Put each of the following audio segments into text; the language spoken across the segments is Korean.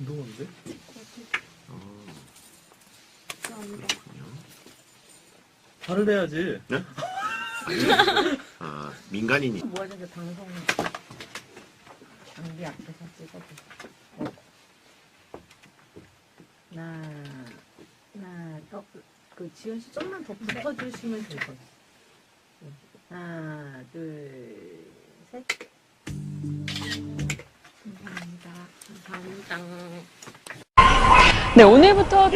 운동화인데? 그렇군요. 화를 내야지. 네? 민간인이. 뭐 하는데 방송 장비 앞에서 찍어도. 그 지현 씨 좀만 더 붙어주시면 될 것 같아요. 하나, 둘, 셋. 감사합니다. 감사합니다. 네, 오늘부터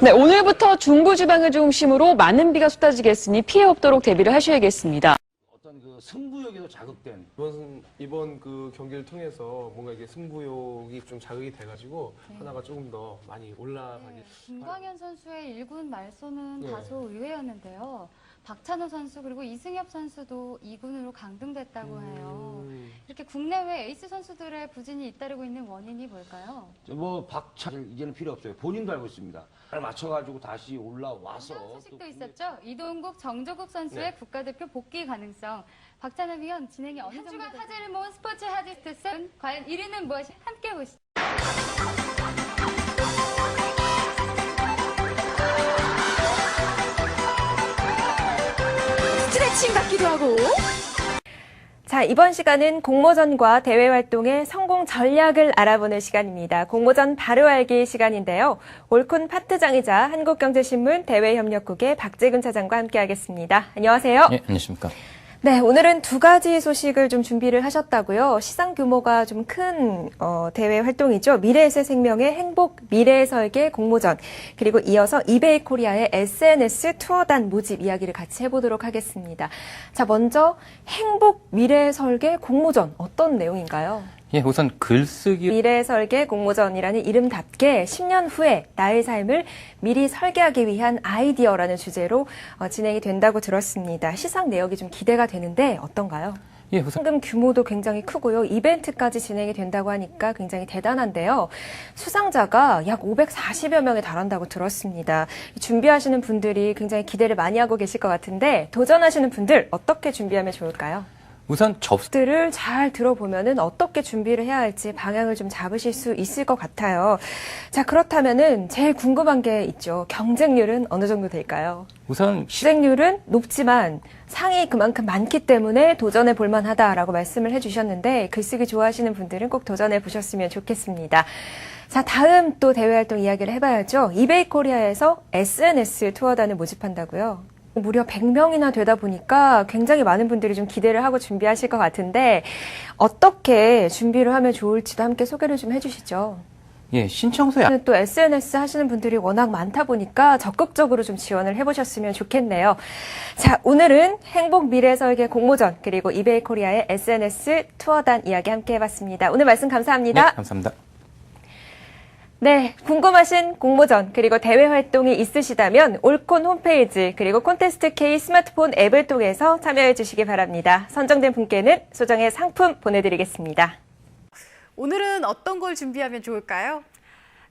네, 오늘부터 중부지방을 중심으로 많은 비가 쏟아지겠으니 피해 없도록 대비를 하셔야겠습니다. 어떤 그 승부욕에도 자극된 이번 그 경기를 통해서 뭔가 이게 승부욕이 좀 자극이 돼가지고 하나가 조금 더 많이 올라가기. 네, 김광현 선수의 1군 말소는 네. 다소 의외였는데요. 박찬호 선수 그리고 이승엽 선수도 2군으로 강등됐다고 해요. 이렇게 국내외 에이스 선수들의 부진이 잇따르고 있는 원인이 뭘까요? 뭐 박찬 이제는 필요 없어요. 본인도 알고 있습니다. 맞춰가지고 다시 올라와서 이런 소식도 있었죠. 이동국, 정조국 선수의 국가대표 복귀 가능성. 박찬호 위원 진행이 어느 정도 한 주간 화제를 모은 스포츠 하디스트선 과연 1위는 무엇이? 함께 보시죠. 스트레칭 같기도 하고. 자, 이번 시간은 공모전과 대회 활동의 성공 전략을 알아보는 시간입니다. 공모전 바로 알기 시간인데요. 올콘 파트장이자 한국경제신문 대외협력국의 박재근 차장과 함께하겠습니다. 안녕하세요. 네, 안녕하십니까. 네, 오늘은 두 가지 소식을 좀 준비를 하셨다고요. 시장 규모가 좀 큰 대회 활동이죠. 미래에셋생명의 행복 미래설계 공모전, 그리고 이어서 이베이 코리아의 SNS 투어단 모집 이야기를 같이 해보도록 하겠습니다. 자, 먼저 행복 미래설계 공모전 어떤 내용인가요? 예, 우선 글쓰기 미래설계 공모전이라는 이름답게 10년 후에 나의 삶을 미리 설계하기 위한 아이디어라는 주제로 진행이 된다고 들었습니다. 시상 내역이 좀 기대가 되는데 어떤가요? 예, 우선 상금 규모도 굉장히 크고요. 이벤트까지 진행이 된다고 하니까 굉장히 대단한데요. 수상자가 약 540여 명에 달한다고 들었습니다. 준비하시는 분들이 굉장히 기대를 많이 하고 계실 것 같은데 도전하시는 분들 어떻게 준비하면 좋을까요? 우선 들을 잘 들어보면은 어떻게 준비를 해야 할지 방향을 좀 잡으실 수 있을 것 같아요. 자, 그렇다면은 제일 궁금한 게 있죠. 경쟁률은 어느 정도 될까요? 우선 경쟁률은 높지만 상이 그만큼 많기 때문에 도전해 볼 만하다라고 말씀을 해주셨는데 글쓰기 좋아하시는 분들은 꼭 도전해 보셨으면 좋겠습니다. 자, 다음 또 대외 활동 이야기를 해봐야죠. 이베이 코리아에서 SNS 투어단을 모집한다고요. 무려 100명이나 되다 보니까 굉장히 많은 분들이 좀 기대를 하고 준비하실 것 같은데 어떻게 준비를 하면 좋을지도 함께 소개를 좀 해주시죠. 예, 신청서에 또 SNS 하시는 분들이 워낙 많다 보니까 적극적으로 좀 지원을 해보셨으면 좋겠네요. 자, 오늘은 행복 미래 설계 공모전 그리고 이베이 코리아의 SNS 투어단 이야기 함께 해봤습니다. 오늘 말씀 감사합니다. 네, 감사합니다. 네, 궁금하신 공모전 그리고 대회 활동이 있으시다면 올콘 홈페이지 그리고 콘테스트 K 스마트폰 앱을 통해서 참여해 주시기 바랍니다. 선정된 분께는 소정의 상품 보내드리겠습니다. 오늘은 어떤 걸 준비하면 좋을까요?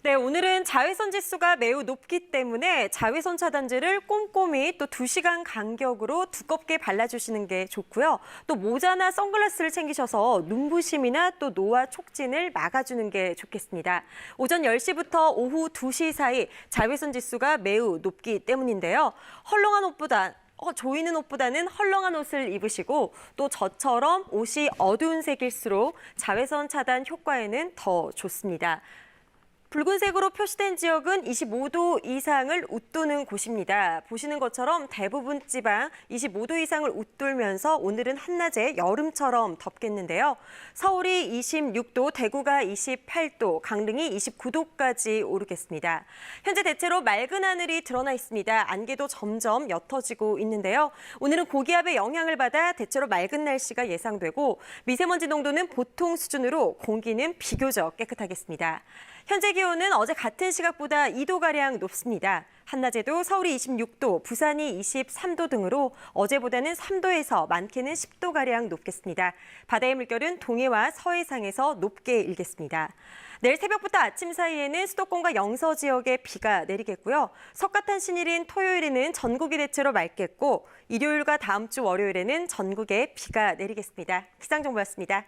네, 오늘은 자외선 지수가 매우 높기 때문에 자외선 차단제를 꼼꼼히 또 2시간 간격으로 두껍게 발라주시는 게 좋고요. 또 모자나 선글라스를 챙기셔서 눈부심이나 또 노화 촉진을 막아주는 게 좋겠습니다. 오전 10시부터 오후 2시 사이 자외선 지수가 매우 높기 때문인데요. 조이는 옷보다는 헐렁한 옷을 입으시고 또 저처럼 옷이 어두운 색일수록 자외선 차단 효과에는 더 좋습니다. 붉은색으로 표시된 지역은 25도 이상을 웃도는 곳입니다. 보시는 것처럼 대부분 지방 25도 이상을 웃돌면서 오늘은 한낮에 여름처럼 덥겠는데요. 서울이 26도, 대구가 28도, 강릉이 29도까지 오르겠습니다. 현재 대체로 맑은 하늘이 드러나 있습니다. 안개도 점점 옅어지고 있는데요. 오늘은 고기압의 영향을 받아 대체로 맑은 날씨가 예상되고 미세먼지 농도는 보통 수준으로 공기는 비교적 깨끗하겠습니다. 현재 기온은 어제 같은 시각보다 2도가량 높습니다. 한낮에도 서울이 26도, 부산이 23도 등으로 어제보다는 3도에서 많게는 10도가량 높겠습니다. 바다의 물결은 동해와 서해상에서 높게 일겠습니다. 내일 새벽부터 아침 사이에는 수도권과 영서 지역에 비가 내리겠고요. 석가탄 신일인 토요일에는 전국이 대체로 맑겠고 일요일과 다음 주 월요일에는 전국에 비가 내리겠습니다. 기상정보였습니다.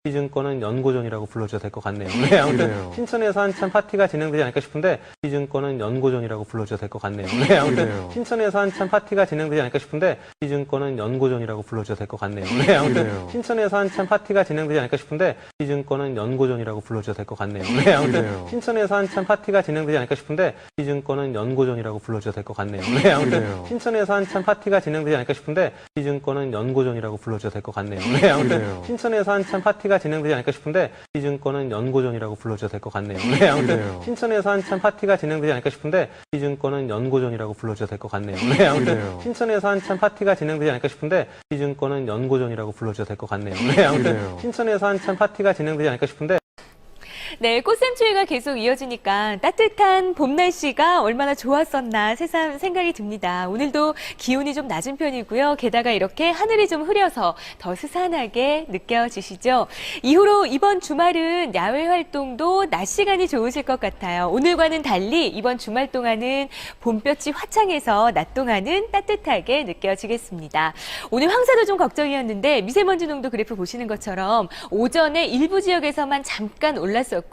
시즌권은 연고전이라고 불러줘야 될 것 같네요. 네, 아무튼 신천에서 한참 파티가 진행되지 않을까 싶은데 시즌권은 연고전이라고 불러줘야 될 것 같네요. 네, 아무튼 신천에서 한참 파티가 진행되지 않을까 싶은데 시즌권은 연고전이라고 불러줘야 될 것 같네요. 네, 아무튼 신천에서 한참 파티가 진행되지 않을까 싶은데 시즌권은 연고전이라고 불러줘야 될 것 같네요. 네, 아무튼 신천에서 한참 파티가 진행되지 않을까 싶은데 시즌권은 연고전이라고 불러줘야 될 것 같네요. 네, 아무튼 신천에서 한참 파티가 진행되지 않을까 싶은데 시즌권은 연고전이라고 불러줘야 될 것 같네요. 네, 아무튼 신천에서 한참 파티가 진행되지 않을까 싶은데 시즌권은 연고전이라고 불러줘야 될 것 같네요. 네, 아무튼 신천에서 한참 파티가 진행되지 않을까 싶은데 시즌권은 연고전이라고 불러줘야 될 것 같네요. 네, 아무튼 신천에서 한참 파티가 진행되지 않을까 싶은데 시즌권은 연고전이라고 불러줘야 될 것 같네요. 네, 아무튼 신천에서 한참 파티가 진행되지 않을까 싶은데 네, 꽃샘추위가 계속 이어지니까 따뜻한 봄 날씨가 얼마나 좋았었나 새삼 생각이 듭니다. 오늘도 기온이 좀 낮은 편이고요. 게다가 이렇게 하늘이 좀 흐려서 더 스산하게 느껴지시죠? 이후로 이번 주말은 야외 활동도 낮 시간이 좋으실 것 같아요. 오늘과는 달리 이번 주말 동안은 봄볕이 화창해서 낮 동안은 따뜻하게 느껴지겠습니다. 오늘 황사도 좀 걱정이었는데 미세먼지 농도 그래프 보시는 것처럼 오전에 일부 지역에서만 잠깐 올랐었고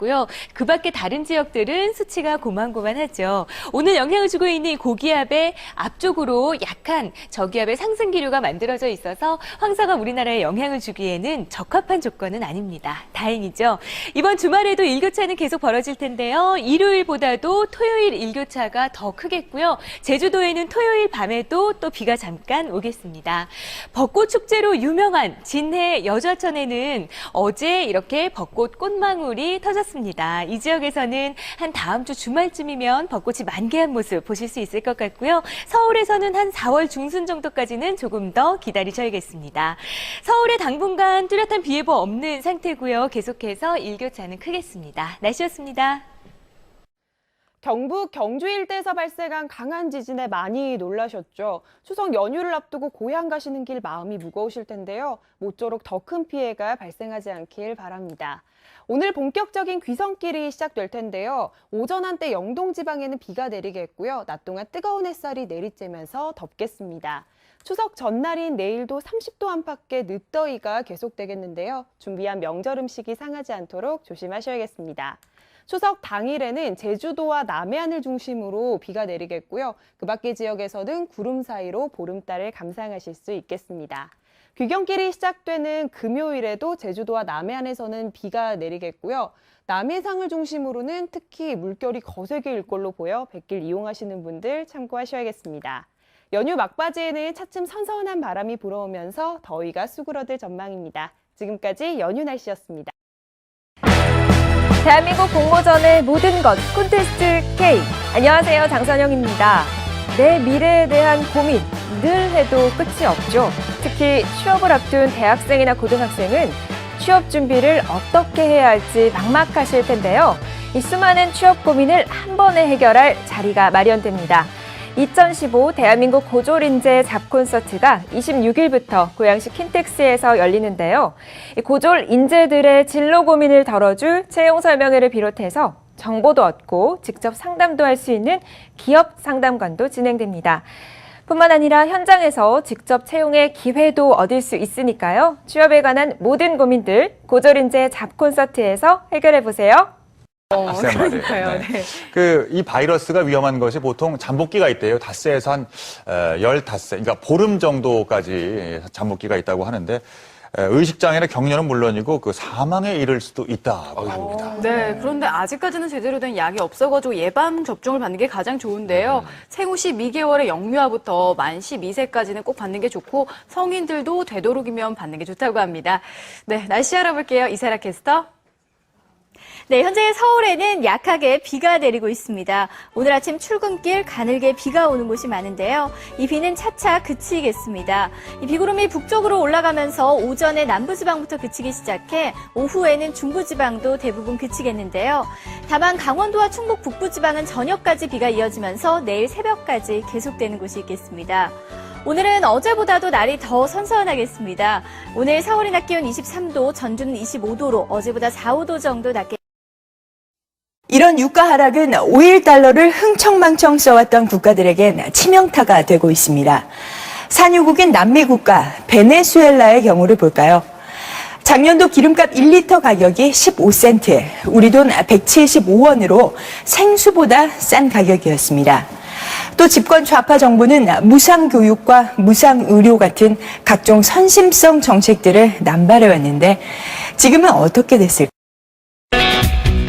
그 밖에 다른 지역들은 수치가 고만고만하죠. 오늘 영향을 주고 있는 이 고기압의 앞쪽으로 약한 저기압의 상승 기류가 만들어져 있어서 황사가 우리나라에 영향을 주기에는 적합한 조건은 아닙니다. 다행이죠. 이번 주말에도 일교차는 계속 벌어질 텐데요. 일요일보다도 토요일 일교차가 더 크겠고요. 제주도에는 토요일 밤에도 또 비가 잠깐 오겠습니다. 벚꽃 축제로 유명한 진해 여좌천에는 어제 이렇게 벚꽃 꽃망울이 터졌습니다. 이 지역에서는 한 다음 주 주말쯤이면 벚꽃이 만개한 모습 보실 수 있을 것 같고요. 서울에서는 한 4월 중순 정도까지는 조금 더 기다리셔야겠습니다. 서울에 당분간 뚜렷한 비 예보 없는 상태고요. 계속해서 일교차는 크겠습니다. 날씨였습니다. 경북 경주 일대에서 발생한 강한 지진에 많이 놀라셨죠. 추석 연휴를 앞두고 고향 가시는 길 마음이 무거우실 텐데요. 모쪼록 더 큰 피해가 발생하지 않길 바랍니다. 오늘 본격적인 귀성길이 시작될 텐데요. 오전 한때 영동 지방에는 비가 내리겠고요. 낮 동안 뜨거운 햇살이 내리쬐면서 덥겠습니다. 추석 전날인 내일도 30도 안팎의 늦더위가 계속되겠는데요. 준비한 명절 음식이 상하지 않도록 조심하셔야겠습니다. 추석 당일에는 제주도와 남해안을 중심으로 비가 내리겠고요. 그 밖의 지역에서는 구름 사이로 보름달을 감상하실 수 있겠습니다. 귀경길이 시작되는 금요일에도 제주도와 남해안에서는 비가 내리겠고요. 남해상을 중심으로는 특히 물결이 거세게 일 걸로 보여 뱃길 이용하시는 분들 참고하셔야겠습니다. 연휴 막바지에는 차츰 선선한 바람이 불어오면서 더위가 수그러들 전망입니다. 지금까지 연휴 날씨였습니다. 대한민국 공모전의 모든 것 콘테스트 K. 안녕하세요. 장선영입니다. 내 미래에 대한 고민 늘 해도 끝이 없죠. 특히 취업을 앞둔 대학생이나 고등학생은 취업 준비를 어떻게 해야 할지 막막하실 텐데요. 이 수많은 취업 고민을 한 번에 해결할 자리가 마련됩니다. 2015 대한민국 고졸인재 잡콘서트가 26일부터 고양시 킨텍스에서 열리는데요. 고졸 인재들의 진로 고민을 덜어줄 채용 설명회를 비롯해서 정보도 얻고 직접 상담도 할 수 있는 기업 상담관도 진행됩니다. 뿐만 아니라 현장에서 직접 채용의 기회도 얻을 수 있으니까요. 취업에 관한 모든 고민들 고졸인재 잡콘서트에서 해결해보세요. 그러니까요. 네. 이 바이러스가 위험한 것이 보통 잠복기가 있대요. 닷새에서 한 15새, 그러니까 보름 정도까지 잠복기가 있다고 하는데 의식장애나 격려는 물론이고 그 사망에 이를 수도 있다고 합니다. 네, 그런데 아직까지는 제대로 된 약이 없어가지고 예방 접종을 받는 게 가장 좋은데요. 생후 12개월의 영유아부터 만 12세까지는 꼭 받는 게 좋고 성인들도 되도록이면 받는 게 좋다고 합니다. 네, 날씨 알아볼게요. 이사라 캐스터. 네, 현재 서울에는 약하게 비가 내리고 있습니다. 오늘 아침 출근길 가늘게 비가 오는 곳이 많은데요. 이 비는 차차 그치겠습니다. 이 비구름이 북쪽으로 올라가면서 오전에 남부지방부터 그치기 시작해 오후에는 중부지방도 대부분 그치겠는데요. 다만 강원도와 충북 북부지방은 저녁까지 비가 이어지면서 내일 새벽까지 계속되는 곳이 있겠습니다. 오늘은 어제보다도 날이 더 선선하겠습니다. 오늘 서울의 낮 기온 23도, 전주는 25도로 어제보다 4, 5도 정도 낮게 이런 유가 하락은 5일 달러를 흥청망청 써왔던 국가들에겐 치명타가 되고 있습니다. 산유국인 남미 국가 베네수엘라의 경우를 볼까요? 작년도 기름값 1리터 가격이 15센트, 우리 돈 175원으로 생수보다 싼 가격이었습니다. 또 집권 좌파 정부는 무상교육과 무상의료 같은 각종 선심성 정책들을 남발해왔는데 지금은 어떻게 됐을까요?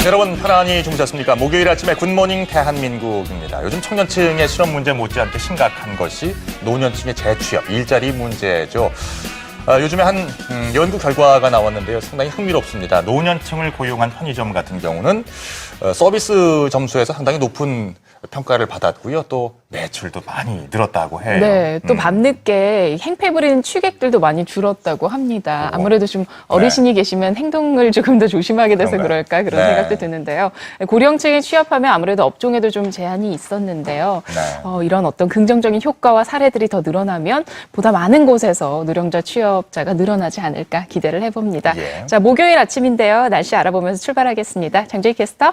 여러분 편안히 주무셨습니까? 목요일 아침에 굿모닝 대한민국입니다. 요즘 청년층의 실업 문제 못지않게 심각한 것이 노년층의 재취업, 일자리 문제죠. 요즘에 한 연구 결과가 나왔는데요. 상당히 흥미롭습니다. 노년층을 고용한 편의점 같은 경우는 서비스 점수에서 상당히 높은 평가를 받았고요. 또 매출도 많이 늘었다고 해요. 네, 또 밤늦게 행패 부리는 취객들도 많이 줄었다고 합니다. 아무래도 좀 어르신이 계시면 행동을 조금 더 조심하게 돼서 그럴까 그런 생각도 드는데요. 고령층에 취업하면 아무래도 업종에도 좀 제한이 있었는데요. 이런 어떤 긍정적인 효과와 사례들이 더 늘어나면 보다 많은 곳에서 노령자 취업자가 늘어나지 않을까 기대를 해봅니다. 자, 목요일 아침인데요. 날씨 알아보면서 출발하겠습니다. 장주희 캐스터.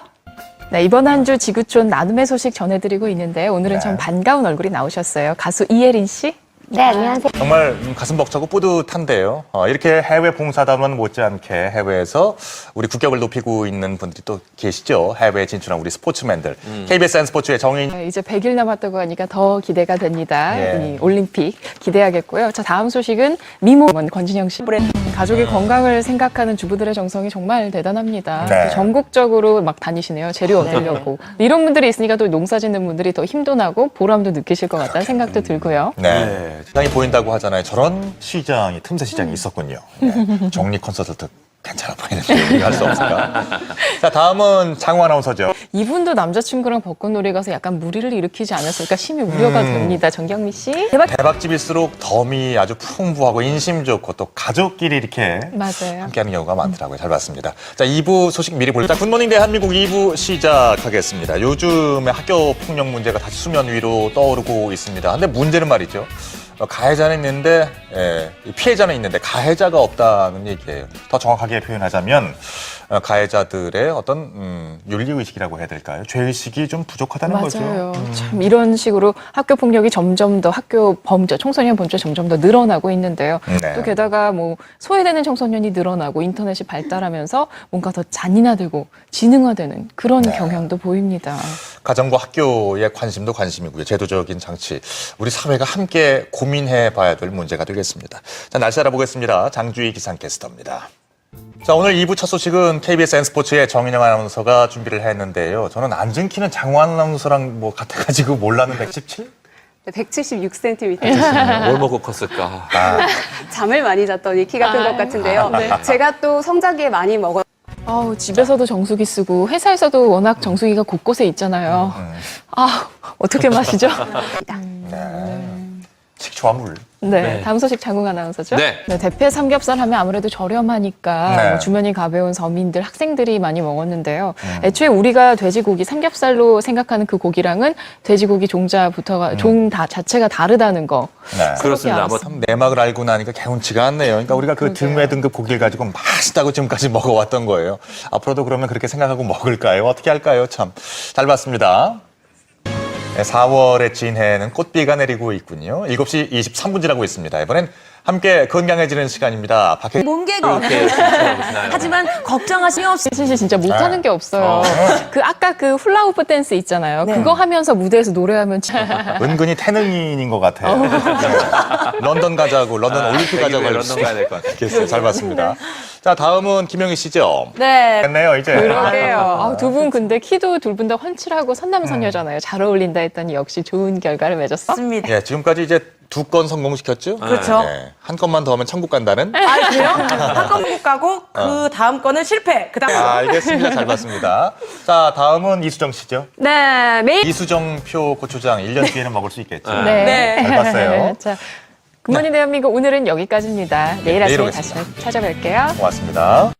네, 이번 한 주 지구촌 나눔의 소식 전해드리고 있는데 오늘은 참 반가운 얼굴이 나오셨어요. 가수 이혜린 씨. 네, 안녕하세요. 정말 가슴 벅차고 뿌듯한데요. 이렇게 해외 봉사단원 못지않게 해외에서 우리 국격을 높이고 있는 분들이 또 계시죠. 해외에 진출한 우리 스포츠맨들. KBS N스포츠의 정인. 이제 100일 남았다고 하니까 더 기대가 됩니다. 이 올림픽 기대하겠고요. 자, 다음 소식은 미모 권진영 씨. 가족의 건강을 생각하는 주부들의 정성이 정말 대단합니다. 네. 전국적으로 막 다니시네요. 재료 얻으려고. 이런 분들이 있으니까 또 농사 짓는 분들이 더 힘도 나고 보람도 느끼실 것 같다는 생각도 들고요. 네. 시장이 보인다고 하잖아요. 저런 시장이, 틈새 시장이 있었군요. 네. 정리 콘서트 괜찮아 보이는데 할 수 없을까? 자, 다음은 장우 아나운서죠. 이분도 남자친구랑 벚꽃놀이 가서 약간 무리를 일으키지 않았을까 심히 우려가 됩니다. 정경미 씨. 대박집일수록 덤이 아주 풍부하고 인심 좋고 또 가족끼리 이렇게 맞아요. 함께하는 경우가 많더라고요. 잘 봤습니다. 자, 2부 소식 미리 볼게요. 자, 굿모닝 대한민국 2부 시작하겠습니다. 요즘에 학교 폭력 문제가 다시 수면 위로 떠오르고 있습니다. 근데 문제는 말이죠. 가해자는 있는데 피해자는 있는데 가해자가 없다는 얘기예요. 더 정확하게 표현하자면 가해자들의 어떤 윤리의식이라고 해야 될까요? 죄의식이 좀 부족하다는 거죠. 맞아요. 참 이런 식으로 학교 폭력이 점점 더 학교 범죄, 청소년 범죄 점점 더 늘어나고 있는데요. 네. 또 게다가 뭐 소외되는 청소년이 늘어나고 인터넷이 발달하면서 뭔가 더 잔인화되고 지능화되는 그런 경향도 보입니다. 가정과 학교의 관심도 관심이고요. 제도적인 장치. 우리 사회가 함께 고민해 봐야 될 문제가 되겠습니다. 자, 날씨 알아보겠습니다. 장주희 기상캐스터입니다. 자, 오늘 2부 첫 소식은 KBS N스포츠의 정인영 아나운서가 준비를 했는데요. 저는 안진 키는 장우 아나운서랑 뭐 같아가지고 몰랐는데 117? 네, 176cm. 뭘 먹고 컸을까? 잠을 많이 잤더니 키가 큰 것 같은데요. 제가 또 성장기에 많이 먹어. 집에서도 정수기 쓰고 회사에서도 워낙 정수기가 곳곳에 있잖아요. 어떻게 마시죠? 식초화물. 네, 다음 소식 장국 아나운서죠. 네. 대패 삼겹살 하면 아무래도 저렴하니까 네. 뭐 주머니 가벼운 서민들, 학생들이 많이 먹었는데요. 애초에 우리가 돼지고기 삼겹살로 생각하는 그 고기랑은 돼지고기 종자부터가 종 자체가 다르다는 거. 네. 그렇습니다. 뭐 참 내막을 알고 나니까 개운치가 않네요. 그러니까 우리가 그 등외 등급 고기를 가지고 맛있다고 지금까지 먹어왔던 거예요. 앞으로도 그러면 그렇게 생각하고 먹을까요? 어떻게 할까요? 참 잘 봤습니다. 4월의 진해에는 꽃비가 내리고 있군요. 7시 23분 지나고 있습니다. 이번엔 함께 건강해지는 시간입니다. 밖에 몸개고. 하지만 걱정하시면 없이. 혜진 씨 진짜 못하는 게 없어요. 그 아까 그 훌라후프 댄스 있잖아요. 그거 하면서 무대에서 노래하면 은근히 태능인인 것 같아요. 네. 런던 가자고, 런던 올림픽 가자고 런던 가야 될 것 같아요. 잘 봤습니다. 자, 다음은 김영희 씨죠? 네. 됐네요, 이제. 그러게요. 두 분 근데 키도 둘 분 다 훤칠하고 선남선녀잖아요. 잘 어울린다 했더니 역시 좋은 결과를 맺었어. 맞습니다. 예, 지금까지 이제 2건 성공시켰죠? 그렇죠. 네. 한 건만 더 하면 천국 간다는? 그래요? 한 건 못 가고 그 다음 거는 실패. 그 다음. 알겠습니다. 잘 봤습니다. 자, 다음은 이수정 씨죠? 네. 매일. 이수정표 고추장 1년 뒤에는 먹을 수 있겠죠? 네. 잘 봤어요. 자, 굿모닝 대한민국 오늘은 여기까지입니다. 내일 아침에 다시 찾아뵐게요. 고맙습니다.